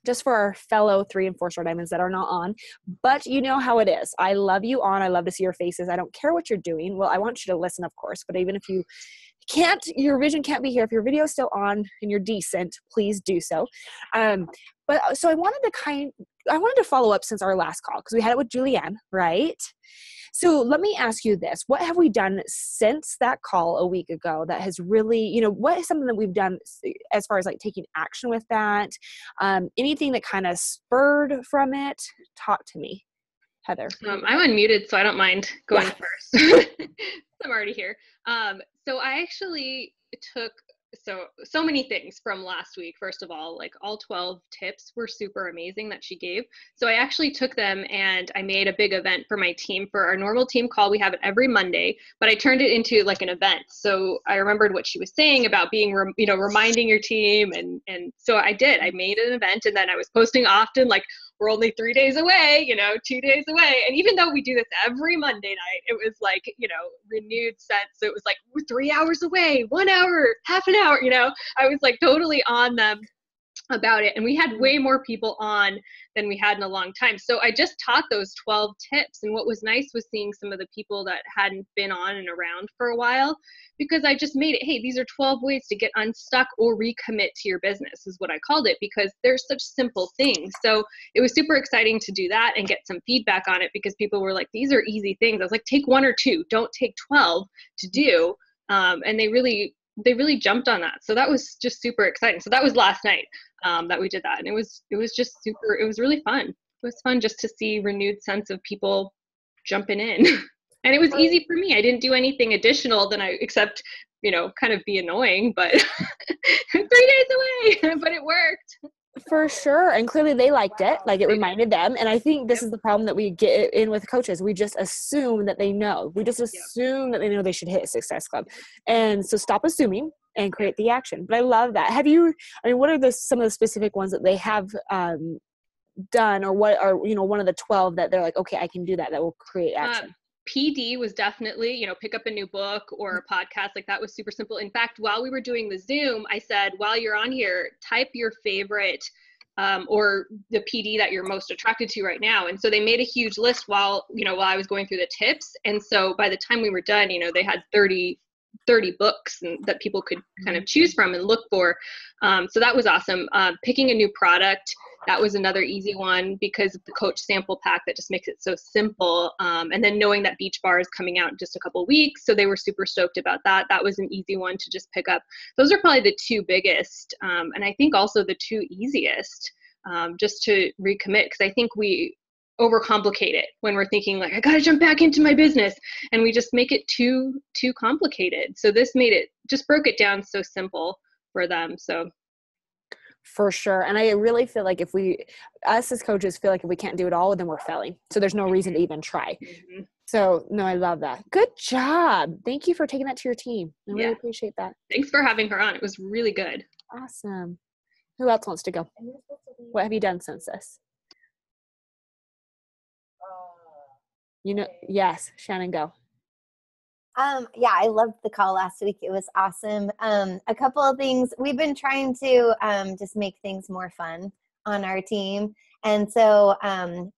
just for our fellow 3 and 4-star diamonds that are not on, but you know how it is. I love you on. I love to see your faces. I don't care what you're doing. Well, I want you to listen, of course, but even if you can't, your vision can't be here. If your video is still on and you're decent, please do so. But so I wanted to follow up since our last call, because we had it with Julianne, right? So let me ask you this. What have we done since that call a week ago that has really, what is something that we've done as far as like taking action with that? Anything that kind of spurred from it? Talk to me, Heather. I'm unmuted, so I don't mind going first. I'm already here. So I actually took so many things from last week. First of all, like all 12 tips were super amazing that she gave. So I actually took them and I made a big event for my team. For our normal team call, we have it every Monday, but I turned it into like an event. So I remembered what she was saying about being, reminding your team. And so I did. I made an event, and then I was posting often, like, we're only 3 days away, 2 days away. And even though we do this every Monday night, it was like, renewed sense. So it was like, we're 3 hours away, 1 hour, half an hour, I was like totally on them about it. And we had way more people on than we had in a long time. So I just taught those 12 tips. And what was nice was seeing some of the people that hadn't been on and around for a while, because I just made it, hey, these are 12 ways to get unstuck or recommit to your business, is what I called it, because they're such simple things. So it was super exciting to do that and get some feedback on it, because people were like, these are easy things. I was like, take 1 or 2, don't take 12 to do. And they really jumped on that. So that was just super exciting. So that was last night that we did that. And it was just super, it was really fun. It was fun just to see renewed sense of people jumping in. And it was easy for me. I didn't do anything additional except, kind of be annoying, but 3 days away, but it worked. For sure. And clearly they liked it. Like, it reminded them. And I think this is the problem that we get in with coaches. We just assume that they know. We just assume that they know they should hit Success Club. And so stop assuming and create the action. But I love that. What are some of the specific ones that they have done, or what are, one of the 12 that they're like, okay, I can do that will create action? PD was definitely, pick up a new book or a podcast. Like, that was super simple. In fact, while we were doing the Zoom, I said, while you're on here, type your favorite or the PD that you're most attracted to right now. And so they made a huge list while I was going through the tips. And so by the time we were done, they had 30 books that people could kind of choose from and look for. So that was awesome. Picking a new product, that was another easy one, because of the coach sample pack that just makes it so simple. And then knowing that Beach Bar is coming out in just a couple of weeks, so they were super stoked about that. That was an easy one to just pick up. Those are probably the 2 biggest. And I think also the 2 easiest, just to recommit, because I think we overcomplicate it when we're thinking like, I got to jump back into my business, and we just make it too complicated. So this just broke it down so simple for them. So for sure. And I really feel like us as coaches feel like if we can't do it all, then we're failing. So there's no reason to even try. Mm-hmm. So no, I love that. Good job. Thank you for taking that to your team. I really appreciate that. Thanks for having her on. It was really good. Awesome. Who else wants to go? What have you done since this? Yes, Shannon, go. I loved the call last week. It was awesome. A couple of things. We've been trying to just make things more fun on our team. And so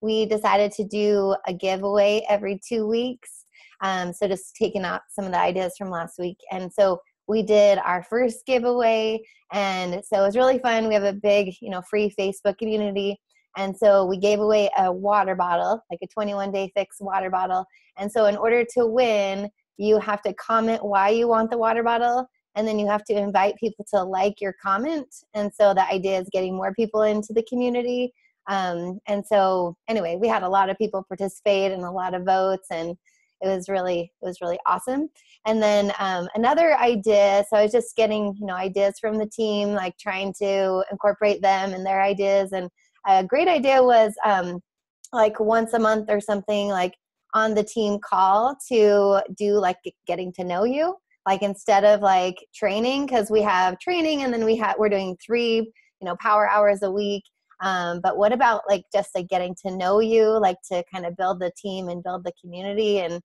we decided to do a giveaway every 2 weeks. So just taking out some of the ideas from last week. And so we did our first giveaway. And so it was really fun. We have a big, free Facebook community. And so we gave away a water bottle, like a 21-day fix water bottle. And so in order to win, you have to comment why you want the water bottle, and then you have to invite people to like your comment. And so the idea is getting more people into the community. And so anyway, we had a lot of people participate and a lot of votes, and it was really awesome. And then another idea, so I was just getting, ideas from the team, like trying to incorporate them and their ideas. And a great idea was like once a month or something, like on the team call to do like getting to know you, like instead of like training, because we have training and then we're doing 3 power hours a week. But what about like just like getting to know you, like to kind of build the team and build the community? And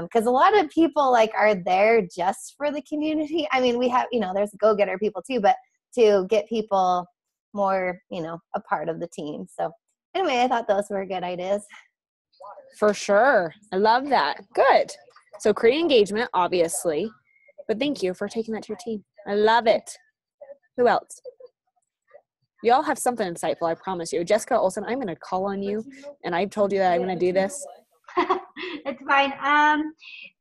because a lot of people like are there just for the community. I mean, we have, there's go-getter people too, but to get people more, a part of the team. So anyway, I thought those were good ideas. For sure. I love that. Good. So create engagement, obviously, but thank you for taking that to your team. I love it. Who else? You all have something insightful, I promise you. Jessica Olsen, I'm going to call on you, and I've told you that I'm going to do this. It's fine.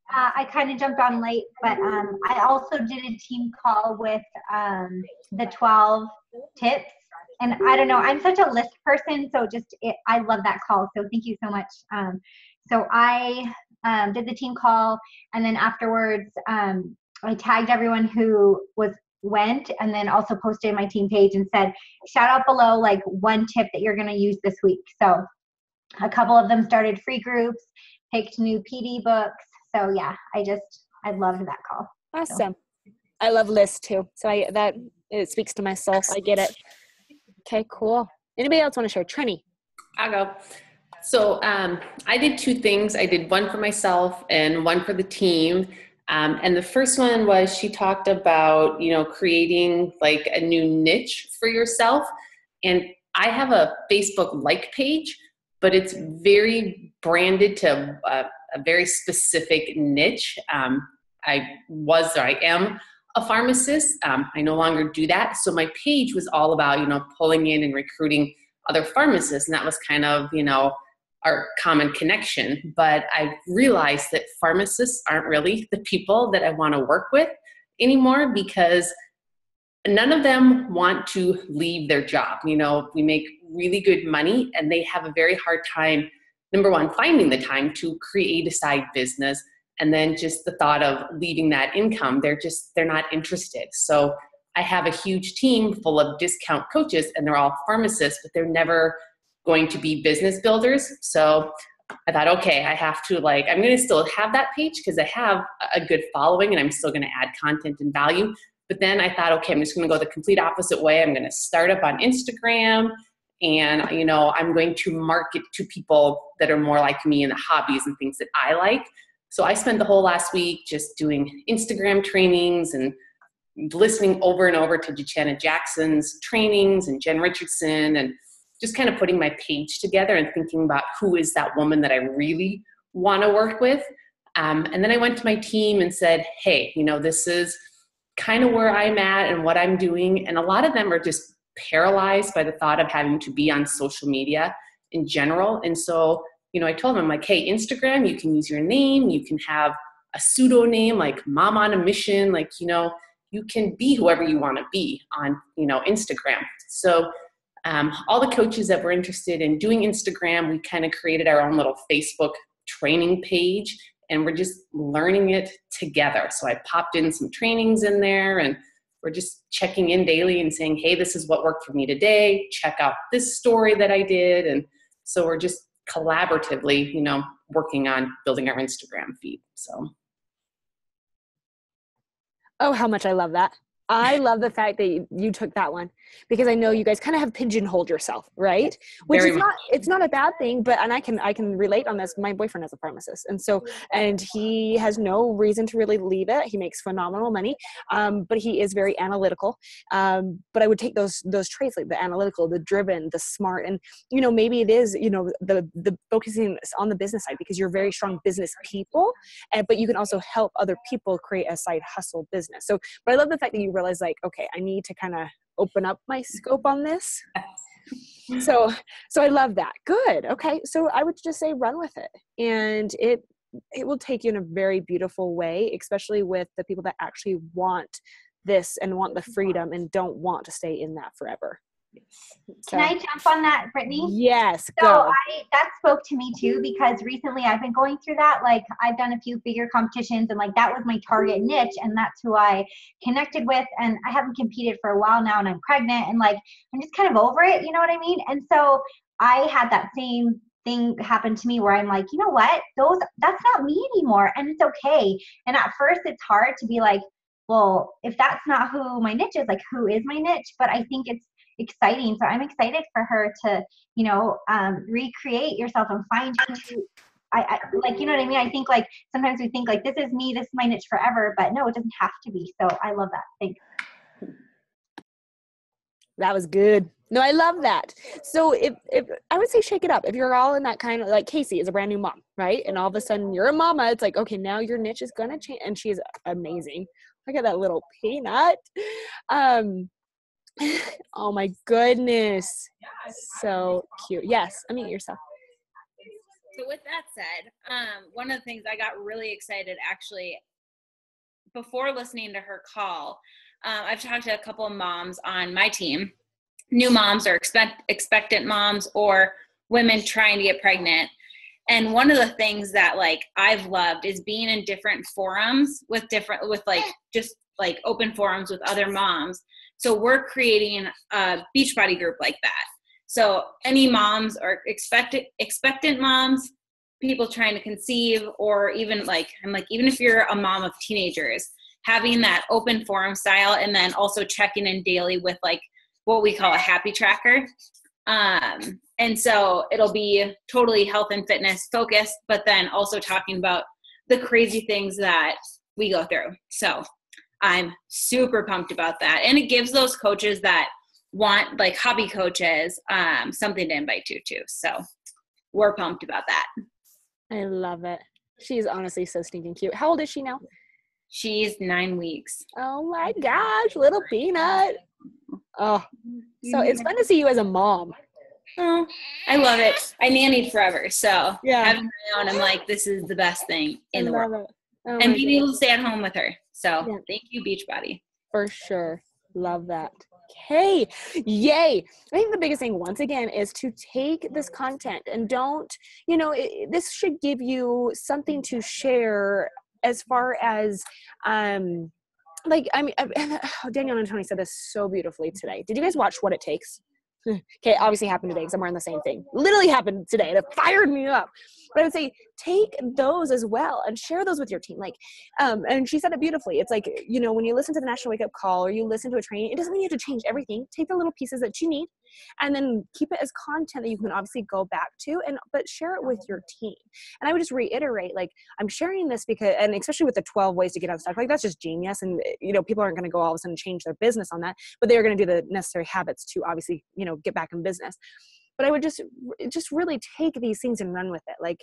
I kind of jumped on late, but I also did a team call with the 12 tips. And I don't know, I'm such a list person, so I love that call. So thank you so much. So I did the team call, and then afterwards I tagged everyone who went, and then also posted my team page and said, shout out below like one tip that you're going to use this week. So a couple of them started free groups, picked new PD books. So yeah, I loved that call. Awesome. So. I love lists too. So it speaks to my soul. I get it. Okay, cool. Anybody else want to share? Trini. I'll go. So I did two things. I did one for myself and one for the team. And the first one was she talked about, creating like a new niche for yourself. And I have a Facebook like page, but it's very branded to a very specific niche. I am a pharmacist. I no longer do that. So my page was all about, pulling in and recruiting other pharmacists. And that was kind of, our common connection. But I realized that pharmacists aren't really the people that I want to work with anymore, because none of them want to leave their job. We make really good money, and they have a very hard time, number one, finding the time to create a side business. And then just the thought of leaving that income, they're not interested. So I have a huge team full of discount coaches, and they're all pharmacists, but they're never going to be business builders. So I thought, okay, I have to I'm going to still have that page because I have a good following and I'm still going to add content and value. But then I thought, okay, I'm just going to go the complete opposite way. I'm going to start up on Instagram, and, I'm going to market to people that are more like me in the hobbies and things that I like. So I spent the whole last week just doing Instagram trainings and listening over and over to Janet Jackson's trainings and Jen Richardson, and just kind of putting my page together and thinking about who is that woman that I really want to work with. And then I went to my team and said, hey, this is kind of where I'm at and what I'm doing. And a lot of them are just paralyzed by the thought of having to be on social media in general. And so, I told them, I'm like, hey, Instagram, you can use your name. You can have a pseudo name like Mom on a Mission. You can be whoever you want to be on, Instagram. So all the coaches that were interested in doing Instagram, we kind of created our own little Facebook training page, and we're just learning it together. So I popped in some trainings in there, and we're just checking in daily and saying, hey, this is what worked for me today. Check out this story that I did. And so we're just collaboratively, working on building our Instagram feed. So. Oh, how much I love that. I love the fact that you took that one, because I know you guys kind of have pigeonholed yourself, right? Which is it's not a bad thing, but, and I can relate on this. My boyfriend is a pharmacist, and he has no reason to really leave it. He makes phenomenal money, but he is very analytical. But I would take those traits, like the analytical, the driven, the smart, and, maybe it is, the focusing on the business side, because you're very strong business people, but you can also help other people create a side hustle business. So, but I love the fact that you realize, okay, I need to kind of open up my scope on this. So I love that. Good. Okay. So I would just say run with it, and it will take you in a very beautiful way, especially with the people that actually want this and want the freedom and don't want to stay in that forever. Can I jump on that, Brittany? Yes, go. So that spoke to me too, because recently I've been going through that. I've done a few bigger competitions, and that was my target niche, and that's who I connected with. And I haven't competed for a while now, and I'm pregnant, and I'm just kind of over it. You know what I mean? And so I had that same thing happen to me where I'm like, you know what? That's not me anymore, and it's okay. And at first it's hard to be like, well, if that's not who my niche is, who is my niche? But I think it's exciting. So I'm excited for her to, recreate yourself and find who I you know what I mean? I think sometimes we think this is me, this is my niche forever, but no, it doesn't have to be. So I love that. Thanks. That was good. No, I love that. So if I would say shake it up. If you're all in that kind of, like Casey is a brand new mom, right? And all of a sudden you're a mama, it's like, okay, now your niche is going to change. And she's amazing. Look at that little peanut. Um, oh my goodness. So cute. Yes. Unmute yourself. So with that said, one of the things I got really excited actually before listening to her call, I've talked to a couple of moms on my team, new moms or expectant moms or women trying to get pregnant. And one of the things that like I've loved is being in different forums with like just like open forums with other moms. So we're creating a Beachbody group like that. So any moms or expectant moms, people trying to conceive, or even like, I'm like, even if you're a mom of teenagers, having that open forum style, and then also checking in daily with like what we call a happy tracker. And so it'll be totally health and fitness focused, but then also talking about the crazy things that we go through. So I'm super pumped about that. And it gives those coaches that want, like hobby coaches, something to invite to too. So we're pumped about that. I love it. She's honestly so stinking cute. How old is she now? She's 9 weeks. Oh my gosh, little peanut. Oh, so it's fun to see you as a mom. Oh, I love it. I nannied forever. So Yeah. having my own, I'm like, this is the best thing in the world. Oh And being able to stay at home with her. So yeah. Thank you, Beachbody. For sure. Love that. Okay. Yay. I think the biggest thing, once again, is to take this content and don't, this should give you something to share as far as, Danielle and Tony said this so beautifully today. Did you guys watch What It Takes? Okay, obviously happened today because I'm wearing the same thing. Literally happened today. It fired me up. But I would say take those as well and share those with your team. And she said it beautifully. It's like, when you listen to the National Wake Up Call or you listen to a training, it doesn't mean you have to change everything. Take the little pieces that you need and then keep it as content that you can obviously go back to, but share it with your team. And I would just reiterate, I'm sharing this because, and especially with the 12 ways to get unstuck, that's just genius. And, people aren't going to go all of a sudden change their business on that, but they're going to do the necessary habits to obviously, get back in business. But I would just really take these things and run with it.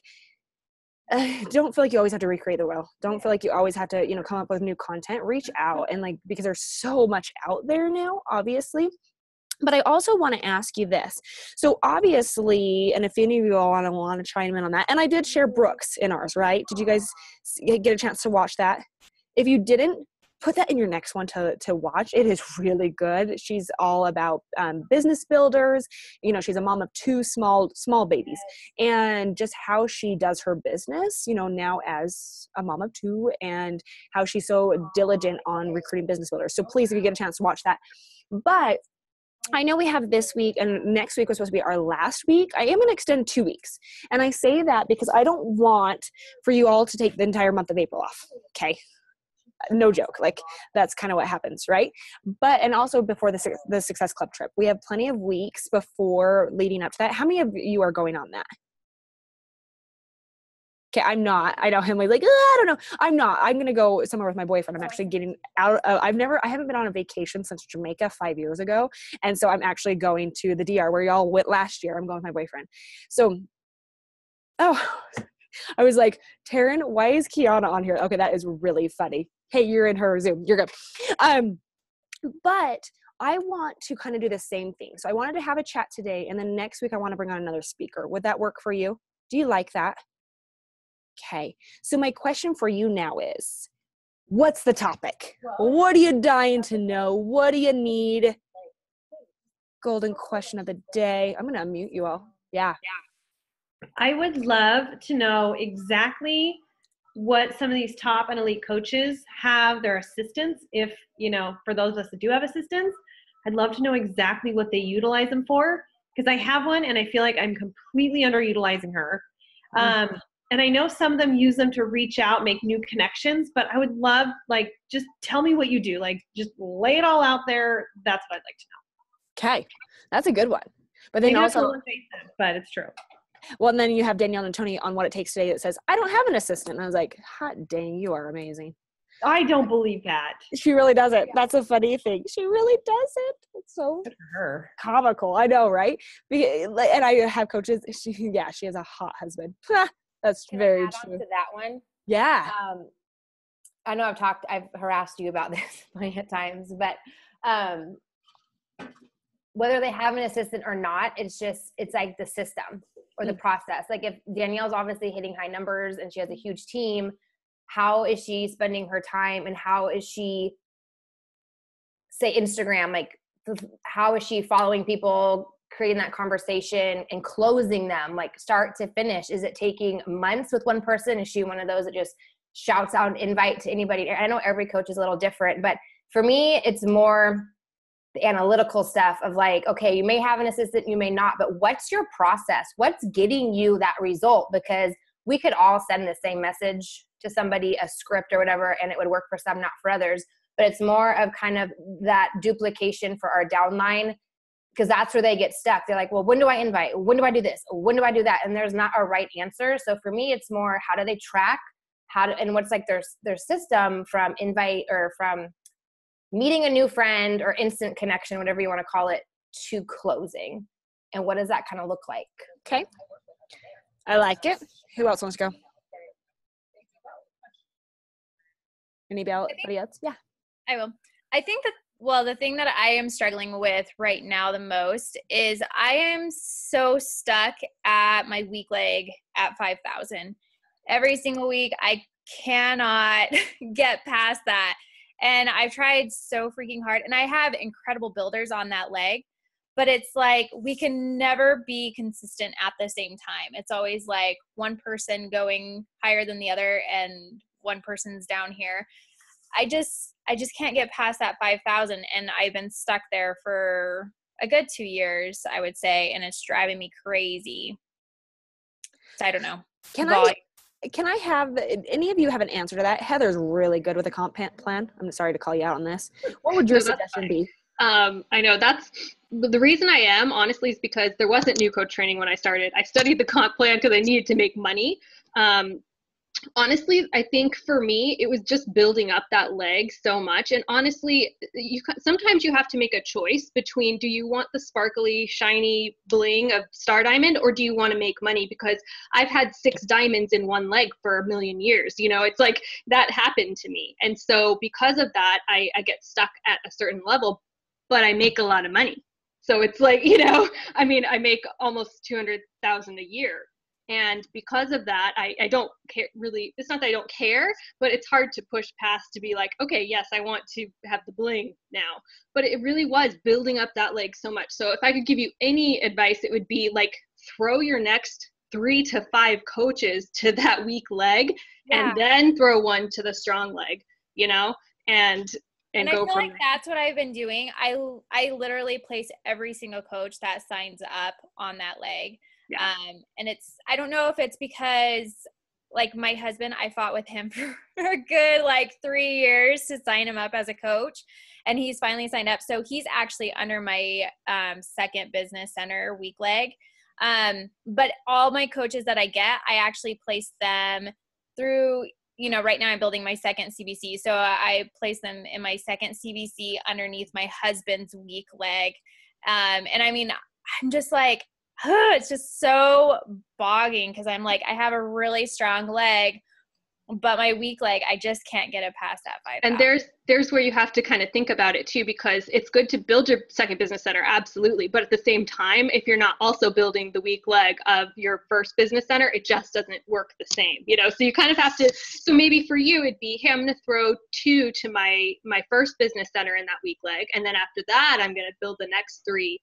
Don't feel like you always have to recreate the wheel. Don't feel like you always have to, come up with new content. Reach out and because there's so much out there now, obviously. But I also want to ask you this. So obviously, and if any of you all want to chime in on that, and I did share Brooks in ours, right? Did you guys get a chance to watch that? If you didn't, put that in your next one to watch. It is really good. She's all about business builders. She's a mom of 2 small babies, and just how she does her business, now as a mom of 2, and how she's so diligent on recruiting business builders. So please, if you get a chance to watch that. But I know we have this week and next week was supposed to be our last week. I am going to extend 2 weeks. And I say that because I don't want for you all to take the entire month of April off. Okay. No joke. That's kind of what happens, right? And also before the Success Club trip, we have plenty of weeks before leading up to that. How many of you are going on that? Okay, I'm not. I know him I don't know. I'm not. I'm going to go somewhere with my boyfriend. I'm actually getting out. I haven't been on a vacation since Jamaica 5 years ago. And so I'm actually going to the DR where y'all went last year. I'm going with my boyfriend. So, I was like, Taryn, why is Kiana on here? Okay, that is really funny. Hey, you're in her Zoom. You're good. But I want to kind of do the same thing. So I wanted to have a chat today, and then next week I want to bring on another speaker. Would that work for you? Do you like that? Okay. So my question for you now is, what's the topic? What are you dying to know? What do you need? Golden question of the day. I'm going to unmute you all. Yeah. I would love to know exactly what some of these top and elite coaches have their assistants. If, for those of us that do have assistants, I'd love to know exactly what they utilize them for, because I have one and I feel like I'm completely underutilizing her. And I know some of them use them to reach out, make new connections, but I would love, just tell me what you do. Just lay it all out there. That's what I'd like to know. Okay. That's a good one. But then also, but it's true. Well, and then you have Danielle and Tony on What It Takes today that says, I don't have an assistant. And I was like, hot dang, you are amazing. I don't believe that. She really does it. That's a funny thing. She really does it. It's so Good for her. comical. I know, right? And I have coaches. She has a hot husband. That's Can very I add on true. to that one? Yeah. I know I've harassed you about this plenty of times, but whether they have an assistant or not, it's like the system or the process. Like if Danielle's obviously hitting high numbers and she has a huge team, how is she spending her time, and how is she, say Instagram, like how is she following people, creating that conversation and closing them, like start to finish? Is it taking months with one person? Is she one of those that just shouts out an invite to anybody? I know every coach is a little different, but for me, it's more the analytical stuff of like, okay, you may have an assistant, you may not, but what's your process? What's getting you that result? Because we could all send the same message to somebody, a script or whatever, and it would work for some, not for others. But it's more of kind of that duplication for our downline, because that's where they get stuck. They're like, well, when do I invite? When do I do this? When do I do that? And there's not a right answer. So for me, it's more, how do they track and what's like their system from invite or from meeting a new friend or instant connection, whatever you want to call it, to closing. And what does that kind of look like? Okay. I like it. Who else wants to go? Anybody else? Yeah. I will. I think that, the thing that I am struggling with right now the most is I am so stuck at my week leg at 5,000. Every single week, I cannot get past that. And I've tried so freaking hard, and I have incredible builders on that leg, but it's like we can never be consistent at the same time. It's always like one person going higher than the other and one person's down here. I just can't get past that 5,000, and I've been stuck there for a good 2 years, I would say, and it's driving me crazy. So I don't know. Can I have any of you have an answer to that? Heather's really good with a comp plan. I'm sorry to call you out on this. What would your suggestion be? I know that's the reason I am, honestly, is because there wasn't new coach training when I started. I studied the comp plan because I needed to make money. Honestly, I think for me, it was just building up that leg so much. And honestly, sometimes you have to make a choice between, do you want the sparkly, shiny bling of Star Diamond, or do you want to make money? Because I've had 6 diamonds in one leg for a million years. It's like that happened to me. And so because of that, I get stuck at a certain level, but I make a lot of money. So it's like, I make almost 200,000 a year. And because of that, I don't care really. It's not that I don't care, but it's hard to push past to be like, okay, yes, I want to have the bling now. But it really was building up that leg so much. So if I could give you any advice, it would be like, throw your next 3 to 5 coaches to that weak leg, and then throw one to the strong leg, and I go feel from like there. that's what I've been doing. I literally place every single coach that signs up on that leg. Yeah. And I don't know if it's because like my husband, I fought with him for a good 3 years to sign him up as a coach, and he's finally signed up. So he's actually under my second business center weak leg. But all my coaches that I get, I actually place them through, right now I'm building my second CBC. So I place them in my second CBC underneath my husband's weak leg. And I'm just like, it's just so bogging, because I'm like, I have a really strong leg, but my weak leg, I just can't get it past that 5. And there's where you have to kind of think about it too, because it's good to build your second business center, absolutely. But at the same time, if you're not also building the weak leg of your first business center, it just doesn't work the same, So you kind of have to, so maybe for you, it'd be, hey, I'm going to throw 2 to my first business center in that weak leg. And then after that, I'm going to build the next 3,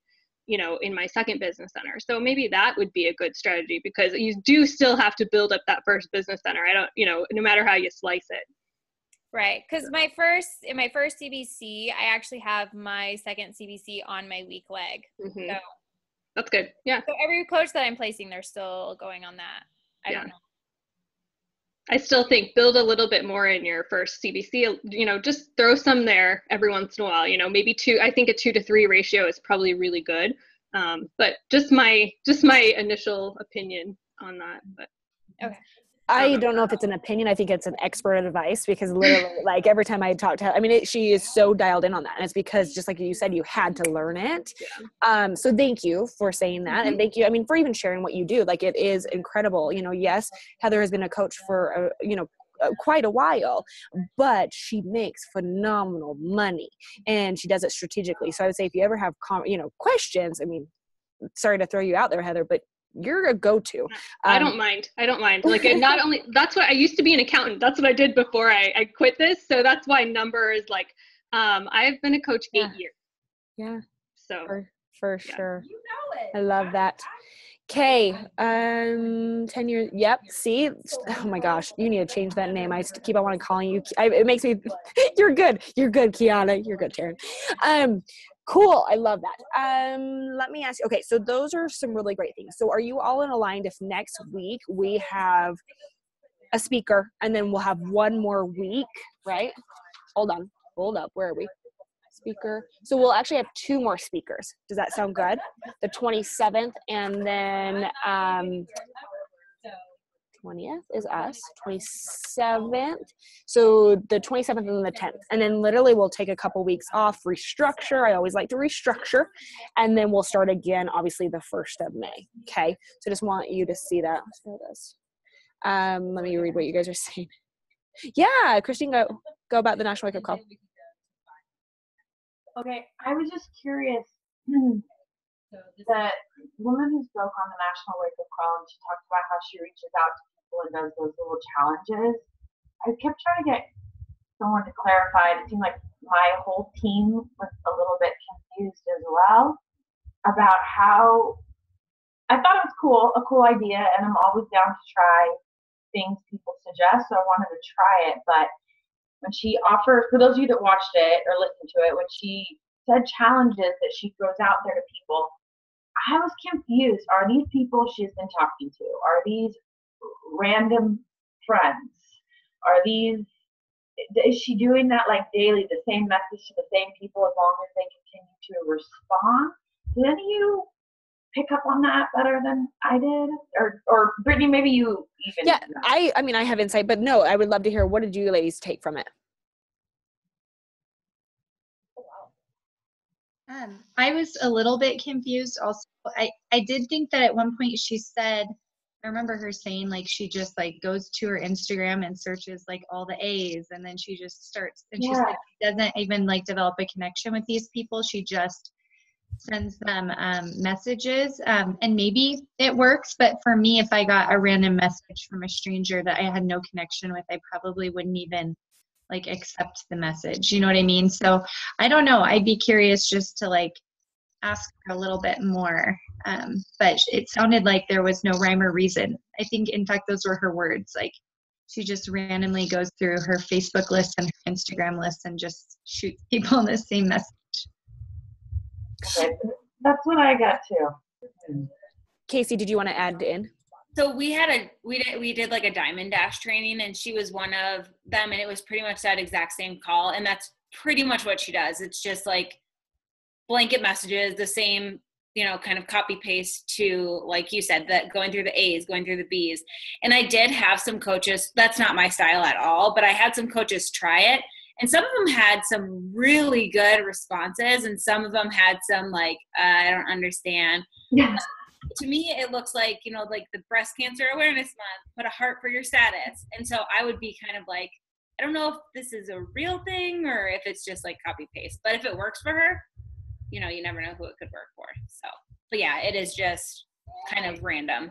in my second business center. So maybe that would be a good strategy, because you do still have to build up that first business center. No matter how you slice it. Right. Because in my first CBC, I actually have my second CBC on my weak leg. Mm-hmm. So that's good. Yeah. So every coach that I'm placing, they're still going on that. I don't know. I still think build a little bit more in your first CBC, just throw some there every once in a while, maybe 2. I think a 2 to 3 ratio is probably really good. But just my initial opinion on that. But okay. I don't know if it's an opinion. I think it's an expert advice, because literally, like, every time I talk to her, I mean, she is so dialed in on that. And it's because, just like you said, you had to learn it. Yeah. So thank you for saying that. And thank you, I mean, for even sharing what you do. Like, it is incredible. You know, yes, Heather has been a coach for, quite a while, but she makes phenomenal money and she does it strategically. So I would say if you ever have, questions, I mean, sorry to throw you out there, Heather, but you're a go-to. I don't mind. Like, and not only, that's what I used to be an accountant. That's what I did before I quit this. So that's why numbers, like, I've been a coach 8 years. Yeah. So for sure. You know it. I love that. Okay. 10 years. Yep. See, oh my gosh, you need to change that name. I keep on calling you. It makes me, you're good. You're good, Kiana. You're good, Taryn. Cool. I love that. Let me ask you. Okay. So those are some really great things. So are you all in aligned if next week we have a speaker and then we'll have one more week, right? Hold up. Where are we? Speaker. So we'll actually have 2 more speakers. Does that sound good? The 27th and then 20th is us, 27th. So the 27th and then the 10th. And then literally we'll take a couple weeks off, restructure. I always like to restructure. And then we'll start again, obviously, the 1st of May. Okay. So just want you to see that. Let's go this. Let me read what you guys are saying. Yeah, Christine, go about the National Wake Up Call. Okay, I was just curious. That woman who spoke on the National Wake Up Call, and she talked about how she reaches out to people and does those little challenges. I kept trying to get someone to clarify. It seemed like my whole team was a little bit confused as well about how. I thought it was a cool idea, and I'm always down to try things people suggest, so I wanted to try it. But when she offered, for those of you that watched it or listened to it, when she said challenges that she throws out there to people, I was confused. Are these people she's been talking to? Are these random friends? Is she doing that like daily, the same message to the same people as long as they continue to respond? Did any of you pick up on that better than I did? Or Brittany, maybe you even. Yeah, I mean, I have insight, but no, I would love to hear, what did you ladies take from it? I was a little bit confused also. I did think that at one point she said, I remember her saying like she just like goes to her Instagram and searches like all the A's, and then she just starts, and she said she doesn't even like develop a connection with these people. She just sends them messages, and maybe it works, but for me, if I got a random message from a stranger that I had no connection with, I probably wouldn't even like accept the message. You know what I mean? So I don't know. I'd be curious just to like ask her a little bit more. But it sounded like there was no rhyme or reason. I think, in fact, those were her words. Like, she just randomly goes through her Facebook list and her Instagram list and just shoots people the same message. Okay, that's what I got too. Casey, did you want to add in? So we did like a Diamond Dash training, and she was one of them, and it was pretty much that exact same call, and that's pretty much what she does. It's just like blanket messages, the same, kind of copy paste to, like you said, that going through the A's, going through the B's. And I did have some coaches, that's not my style at all, but I had some coaches try it, and some of them had some really good responses, and some of them had some like, I don't understand. Yeah. To me, it looks like, like the Breast Cancer Awareness Month, put a heart for your status. And so I would be kind of like, I don't know if this is a real thing or if it's just like copy paste, but if it works for her, you never know who it could work for. So, but yeah, it is just kind of random.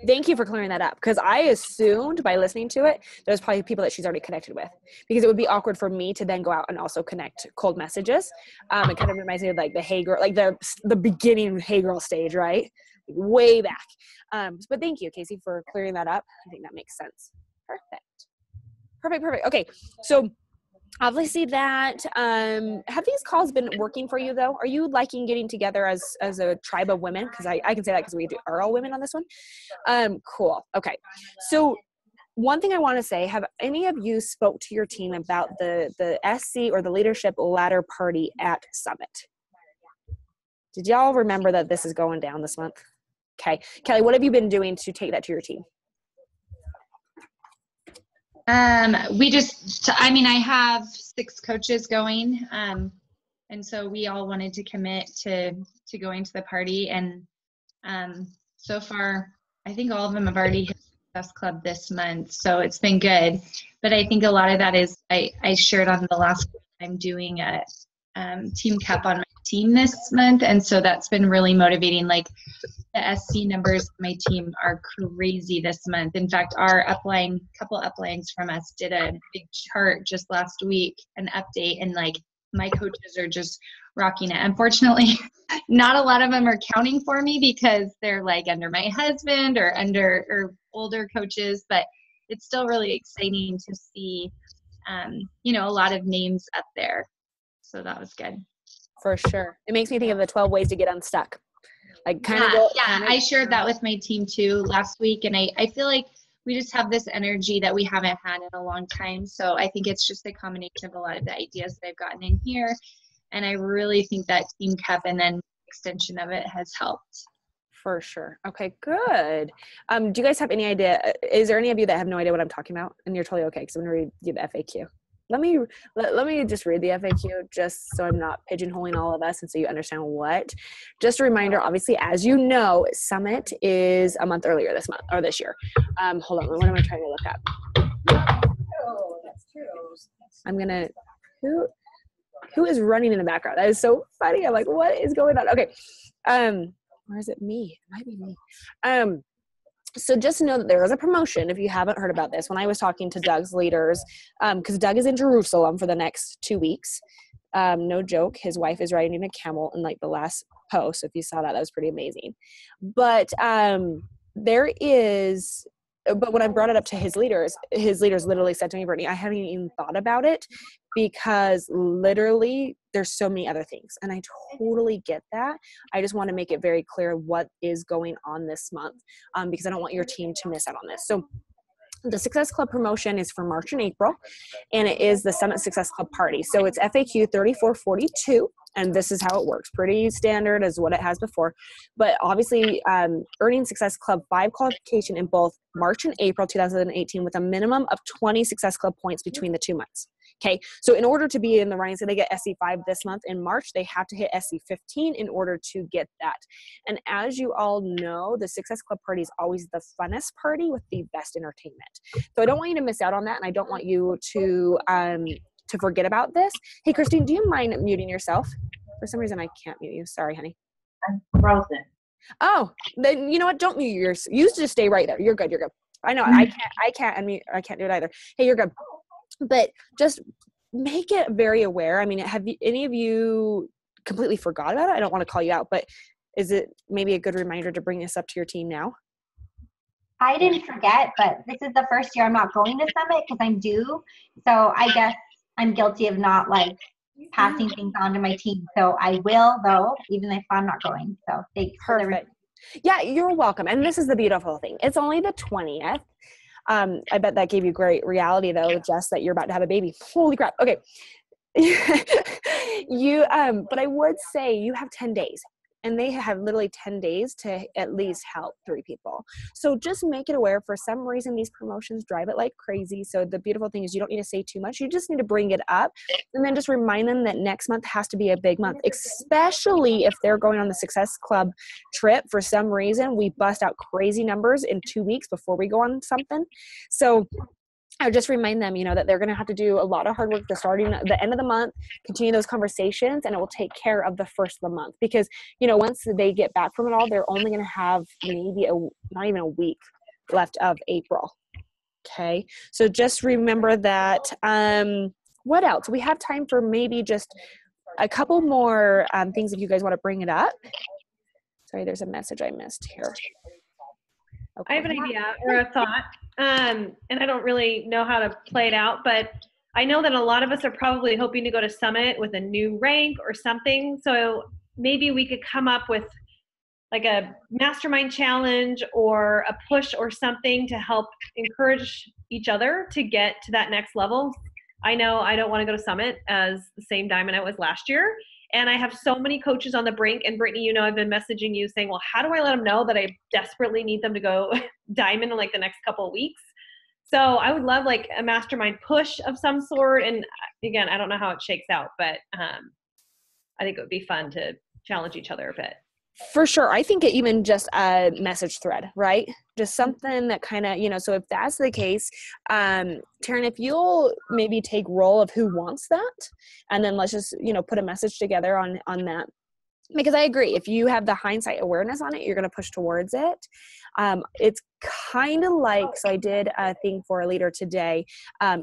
Thank you for clearing that up, because I assumed by listening to it, there's probably people that she's already connected with, because it would be awkward for me to then go out and also connect cold messages. It kind of reminds me of like the Hey Girl, like the beginning Hey Girl stage, right? Way back. But thank you, Casey, for clearing that up. I think that makes sense. Perfect. Okay. So obviously that, have these calls been working for you though? Are you liking getting together as a tribe of women? Because I can say that because we are all women on this one. Cool. Okay. So one thing I want to say, have any of you spoke to your team about the SC or the Leadership Ladder Party at Summit? Did y'all remember that this is going down this month? Okay. Kelly, what have you been doing to take that to your team? I have 6 coaches going. And so we all wanted to commit to going to the party. And so far, I think all of them have already hit Success Club this month. So it's been good. But I think a lot of that is, I shared on the last one, I'm doing a team cap on my team this month. And so that's been really motivating. Like the SC numbers on my team are crazy this month. In fact, our couple uplines from us did a big chart just last week, an update, and like my coaches are just rocking it. Unfortunately, not a lot of them are counting for me because they're like under my husband or under older coaches, but it's still really exciting to see, a lot of names up there. So that was good. For sure. It makes me think of the 12 ways to get unstuck. Like I shared that with my team too last week. And I feel like we just have this energy that we haven't had in a long time. So I think it's just a combination of a lot of the ideas that I've gotten in here. And I really think that team cup and then extension of it has helped. For sure. Okay, good. Do you guys have any idea? Is there any of you that have no idea what I'm talking about? And you're totally okay, because I'm going to read you the FAQ. Let me just read the FAQ just so I'm not pigeonholing all of us and so you understand what. Just a reminder, obviously, as you know, Summit is a month earlier this month or this year. Hold on, what am I trying to look up? Oh, that's true. I'm going to, who is running in the background? That is so funny. I'm like, what is going on? Okay. Or is it me? It might be me. So just know that there is a promotion if you haven't heard about this. When I was talking to Doug's leaders, because Doug is in Jerusalem for the next 2 weeks. No joke. His wife is riding a camel in like the last post. So if you saw that, that was pretty amazing. But but when I brought it up to his leaders literally said to me, Brittany, I haven't even thought about it because literally there's so many other things. And I totally get that. I just want to make it very clear what is going on this month because I don't want your team to miss out on this. So the Success Club promotion is for March and April, and it is the Summit Success Club Party. So it's FAQ 3442, and this is how it works. Pretty standard as what it has before. But obviously, earning Success Club 5 qualification in both March and April 2018 with a minimum of 20 Success Club points between the 2 months. Okay, so in order to be in the running, so they get SC5 this month in March, they have to hit SC15 in order to get that. And as you all know, the Success Club Party is always the funnest party with the best entertainment. So I don't want you to miss out on that, and I don't want you to forget about this. Hey, Christine, do you mind muting yourself? For some reason, I can't mute you. Sorry, honey. I'm frozen. Oh, then you know what? Don't mute yours. You just stay right there. You're good. You're good. I know. I can't unmute. I can't do it either. Hey, you're good. But just make it very aware. I mean, have any of you completely forgot about it? I don't want to call you out, but is it maybe a good reminder to bring this up to your team now? I didn't forget, but this is the first year I'm not going to Summit because I'm due. So I guess I'm guilty of not like passing things on to my team. So I will, though, even if I'm not going. So thanks. Perfect. Yeah, you're welcome. And this is the beautiful thing. It's only the 20th. I bet that gave you great reality though, Jess, that you're about to have a baby. Holy crap. Okay. But I would say you have 10 days. And they have literally 10 days to at least help 3 people. So just make it aware. For some reason, these promotions drive it like crazy. So the beautiful thing is you don't need to say too much. You just need to bring it up. And then just remind them that next month has to be a big month, especially if they're going on the Success Club trip. For some reason, we bust out crazy numbers in 2 weeks before we go on something. So I would just remind them, that they're going to have to do a lot of hard work to starting the end of the month, continue those conversations, and it will take care of the first of the month. Because, once they get back from it all, they're only going to have maybe not even a week left of April. Okay. So just remember that. What else? We have time for maybe just a couple more things if you guys want to bring it up. Sorry, there's a message I missed here. Okay. I have an idea or a thought, and I don't really know how to play it out, but I know that a lot of us are probably hoping to go to Summit with a new rank or something. So maybe we could come up with like a mastermind challenge or a push or something to help encourage each other to get to that next level. I know I don't want to go to Summit as the same diamond I was last year. And I have so many coaches on the brink. And Brittany, I've been messaging you saying, well, how do I let them know that I desperately need them to go diamond in like the next couple of weeks? So I would love like a mastermind push of some sort. And again, I don't know how it shakes out, but I think it would be fun to challenge each other a bit. For sure. I think even just a message thread, right? Just something that kind of, so if that's the case, Taryn, if you'll maybe take role of who wants that, and then let's just, put a message together on that. Because I agree, if you have the hindsight awareness on it, you're going to push towards it. It's kind of like, so I did a thing for a leader today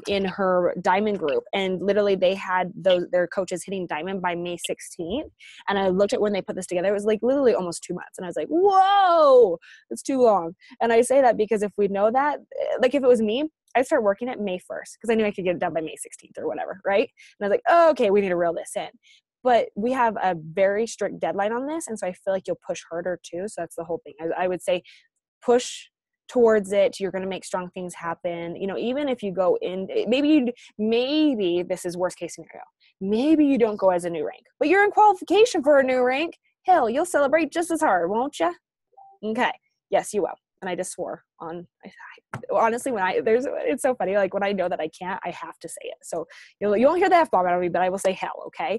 in her diamond group, and literally they had their coaches hitting diamond by May 16th. And I looked at when they put this together, it was like literally almost 2 months. And I was like, whoa, it's too long. And I say that because if we know that, like if it was me, I'd start working at May 1st because I knew I could get it done by May 16th or whatever, right? And I was like, oh, okay, we need to reel this in. But we have a very strict deadline on this, and so I feel like you'll push harder too. So that's the whole thing. I would say push towards it. You're going to make strong things happen. Even if you go in, maybe this is worst case scenario. Maybe you don't go as a new rank, but you're in qualification for a new rank. Hell, you'll celebrate just as hard, won't you? Okay. Yes, you will. And I just swore on, honestly, it's so funny. Like when I know that I can't, I have to say it. So you won't hear the F-bomb out of me, but I will say hell. Okay.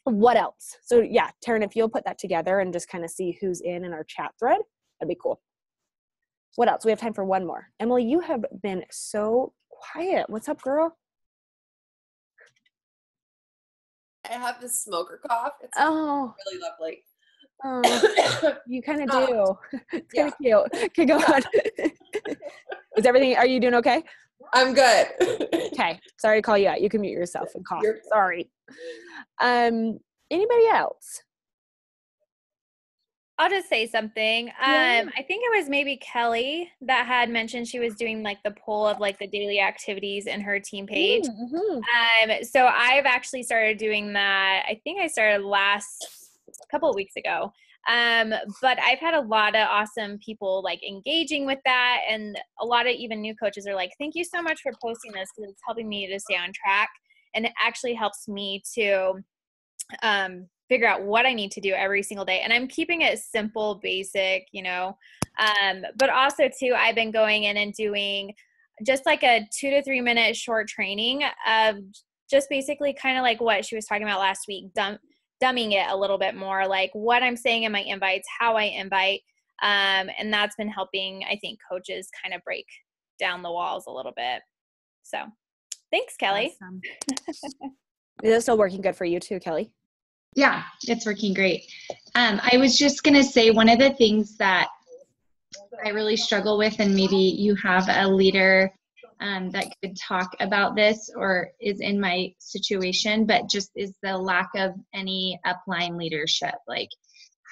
What else? So yeah, Taryn, if you'll put that together and just kind of see who's in our chat thread, that'd be cool. What else? We have time for one more. Emily, you have been so quiet. What's up, girl? I have this smoker cough. It's really lovely. Oh, you kind of do. It's kind of cute. Okay, go on. Are you doing okay? I'm good. Okay. Sorry to call you out. You can mute yourself and cough. Sorry. Anybody else? I'll just say something. I think it was maybe Kelly that had mentioned she was doing like the poll of like the daily activities in her team page. Mm-hmm. So I've actually started doing that. I think I started a couple of weeks ago. But I've had a lot of awesome people like engaging with that. And a lot of even new coaches are like, thank you so much for posting this because it's helping me to stay on track. And it actually helps me to figure out what I need to do every single day. And I'm keeping it simple, basic, but also too, I've been going in and doing just like a 2 to 3 minute short training of just basically kind of like what she was talking about last week, dumbing it a little bit more, like what I'm saying in my invites, how I invite. And that's been helping, I think, coaches kind of break down the walls a little bit. So thanks, Kelly. Awesome. Is it still working good for you too, Kelly? Yeah, it's working great. I was just going to say one of the things that I really struggle with, and maybe you have a leader that could talk about this or is in my situation, but just is the lack of any upline leadership. Like,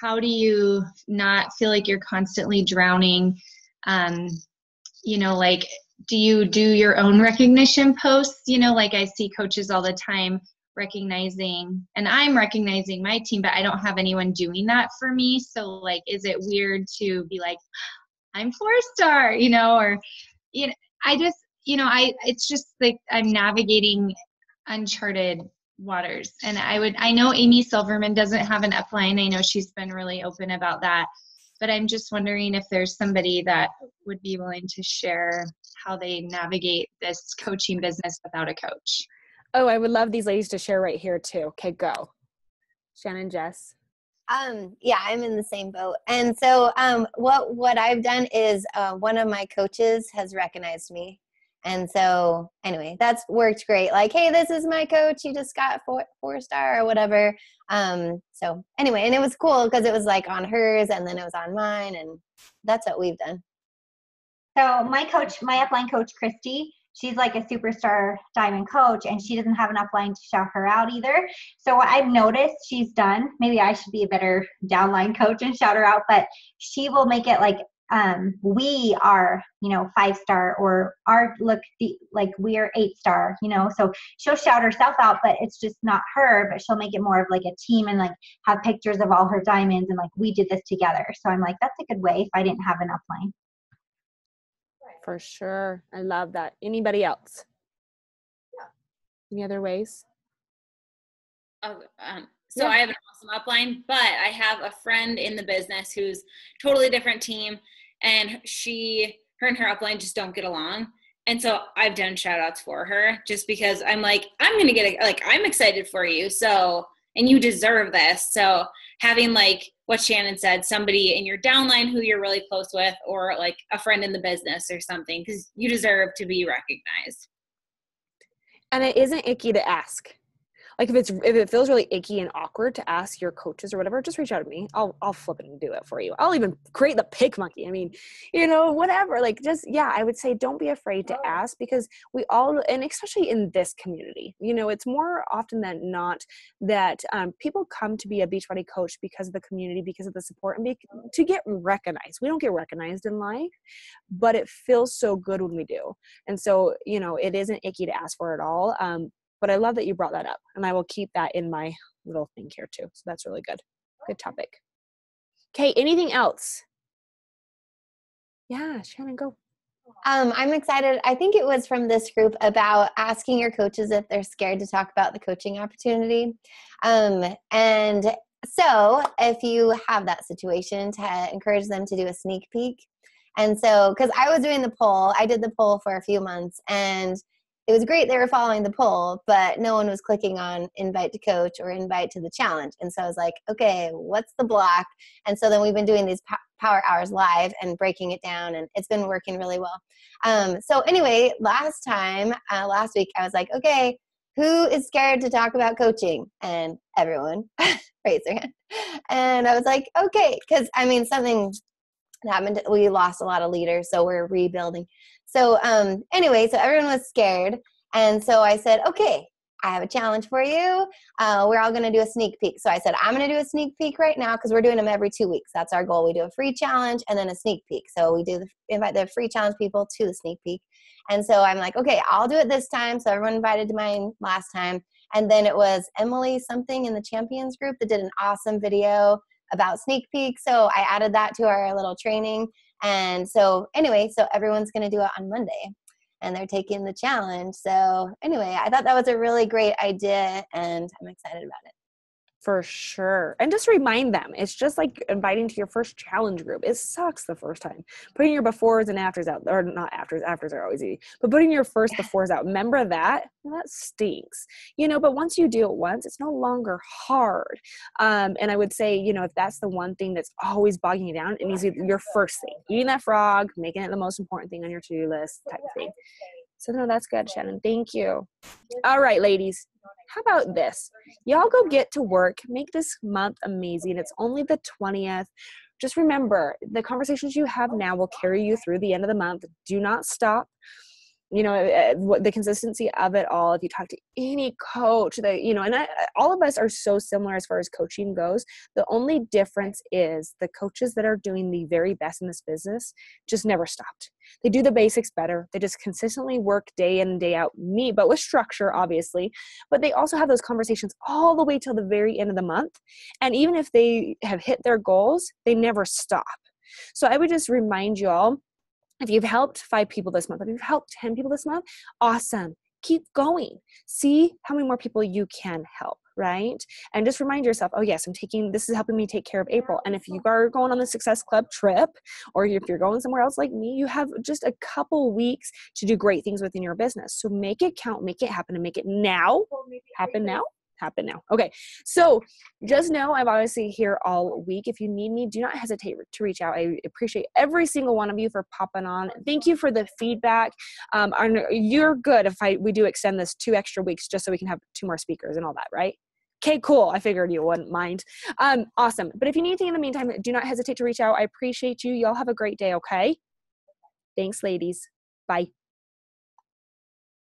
how do you not feel like you're constantly drowning? Like, do you do your own recognition posts? Like I see coaches all the time recognizing, and I'm recognizing my team, but I don't have anyone doing that for me. So like, is it weird to be like, I'm 4-star, or, it's just like I'm navigating uncharted waters. And I know Amy Silverman doesn't have an upline. I know she's been really open about that, but I'm just wondering if there's somebody that would be willing to share how they navigate this coaching business without a coach. Oh, I would love these ladies to share right here too. Okay, go. Shannon, Jess. Yeah, I'm in the same boat. And so what I've done is one of my coaches has recognized me. And so anyway, that's worked great. Like, hey, this is my coach. He just got 4-star or whatever. So anyway, and it was cool because it was like on hers and then it was on mine, and that's what we've done. So my upline coach, Christy, she's like a superstar diamond coach, and she doesn't have an upline to shout her out either. So what I've noticed she's done, maybe I should be a better downline coach and shout her out, but she will make it like, we are, 5-star, or like we are 8-star, so she'll shout herself out, but it's just not her, but she'll make it more of like a team and like have pictures of all her diamonds and like, we did this together. So I'm like, that's a good way if I didn't have an upline. For sure. I love that. Anybody else? Yeah. Any other ways? I have an awesome upline, but I have a friend in the business who's totally different team, and she her and her upline just don't get along. And so I've done shout outs for her just because I'm like, I'm going to get it. Like, I'm excited for you. So, and you deserve this. So having like what Shannon said, somebody in your downline who you're really close with, or like a friend in the business or something, because you deserve to be recognized. And it isn't icky to ask. Like if it feels really icky and awkward to ask your coaches or whatever, just reach out to me. I'll flip it and do it for you. I'll even create the pick monkey. I mean, whatever. Like just, yeah, I would say don't be afraid to ask, because we all, and especially in this community, it's more often than not that people come to be a Beachbody coach because of the community, because of the support, and to get recognized. We don't get recognized in life, but it feels so good when we do. And so, it isn't icky to ask for it all. But I love that you brought that up, and I will keep that in my little thing here too. So that's really good. Good topic. Okay, anything else? Yeah, Shannon, go. I'm excited. I think it was from this group about asking your coaches if they're scared to talk about the coaching opportunity. And so if you have that situation, to encourage them to do a sneak peek. And so, because I was doing the poll, I did the poll for a few months, and it was great they were following the poll, but no one was clicking on invite to coach or invite to the challenge. And so I was like, okay, what's the block? And so then we've been doing these power hours live and breaking it down, and it's been working really well. So anyway, last week, I was like, okay, who is scared to talk about coaching? And everyone raised their hand. And I was like, okay, because something happened. We lost a lot of leaders, so we're rebuilding. So anyway, so everyone was scared. And so I said, okay, I have a challenge for you. We're all going to do a sneak peek. So I said, I'm going to do a sneak peek right now, because we're doing them every 2 weeks. That's our goal. We do a free challenge and then a sneak peek. So we invite the free challenge people to the sneak peek. And so I'm like, okay, I'll do it this time. So everyone invited to mine last time. And then it was Emily something in the champions group that did an awesome video about sneak peek. So I added that to our little training. And so anyway, so everyone's going to do it on Monday, and they're taking the challenge. So anyway, I thought that was a really great idea, and I'm excited about it. For sure. And just remind them, it's just like inviting to your first challenge group. It sucks the first time. Putting your befores and afters out, or not afters are always easy, but putting your first befores out. Remember that? Well, that stinks. But once you do it once, it's no longer hard. And I would say, if that's the one thing that's always bogging you down, it needs to be your first thing. Eating that frog, making it the most important thing on your to-do list type of thing. So no, that's good, Shannon. Thank you. All right, ladies. How about this? Y'all go get to work. Make this month amazing. It's only the 20th. Just remember, the conversations you have now will carry you through the end of the month. Do not stop. The consistency of it all. If you talk to any coach, all of us are so similar as far as coaching goes. The only difference is the coaches that are doing the very best in this business just never stopped. They do the basics better. They just consistently work day in and day out, but with structure, obviously. But they also have those conversations all the way till the very end of the month. And even if they have hit their goals, they never stop. So I would just remind you all, if you've helped 5 people this month, if you've helped 10 people this month, awesome. Keep going. See how many more people you can help, right? And just remind yourself, oh yes, this is helping me take care of April. And if you are going on the Success Club trip, or if you're going somewhere else like me, you have just a couple weeks to do great things within your business. So make it count, make it happen, and make it now. Happen now. Okay. So just know I'm obviously here all week. If you need me, do not hesitate to reach out. I appreciate every single one of you for popping on. Thank you for the feedback. You're good if we do extend this 2 extra weeks just so we can have 2 more speakers and all that, right? Okay, cool. I figured you wouldn't mind. Awesome. But if you need anything in the meantime, do not hesitate to reach out. I appreciate you. Y'all have a great day, okay? Thanks, ladies. Bye.